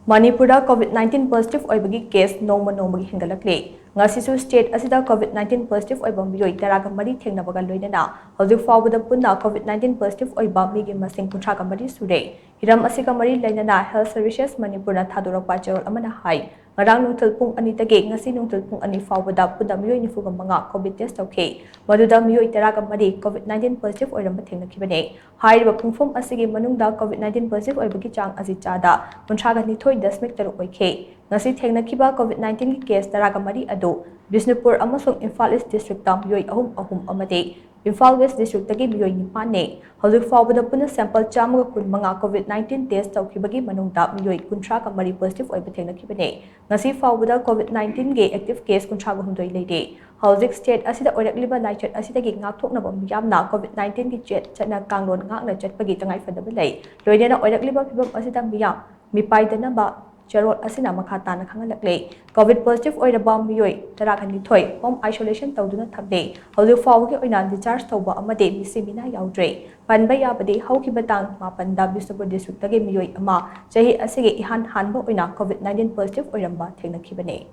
Manipur da Covid-19 positive oibagi case nongma-nongmagi hen-gatlakli. Ngasisu state Asida Covid-19 positive Oiba Meeoi Thengnabaga loinana houjik phaobada punna Covid-19 positive Oiba Meeoi masing shure. Hiram asika mari loinana Health Services Manipur na thadorakpa jarol amana hai. Ngarang nungthal pung ani tage ngasi nungthal pung ani phaobada punna Meeoi nifugamaga Covid test tawkhe. Maduda Meeoi Covid-19 positive oiramba thengnakhibane. Hairiba pungfom asigi manungda Covid-19 positive oibagi chang azichada 32.3 oikhe. Ngasi Thengnakhre Covid-19 case mari ado Bisnupur amasung Imphal East District tam Meeoi ahum amade Imphal West District tagi Meeoi nipane houjik phaobada punna sample chamaga kunmanga Covid-19 test tawkhibagi manungda Meeoi mari positive oiba thengnakhibane ngasi phaobada Covid-19 ge active case humdoi leide houjik state asida oirakliba laichat asidagi ngakthoknaba miyamna Covid-19 gi jet chana kanglon ngakna chatpagi tangai fadaba lei loinana oirakliba phibam asida miyam mipaidanaba Jarod asina makhatana khangalakle Covid positive oiraba Meeoi thoi home isolation tawduna thamde houjik fawgi oina discharge tawba amade misimina yaudre panba yabade haukiba tang mapanda Bisnupur district tagi Meeoi ama chahi asige ihan hanba oina Covid-19 positive oiramba thengnakhibane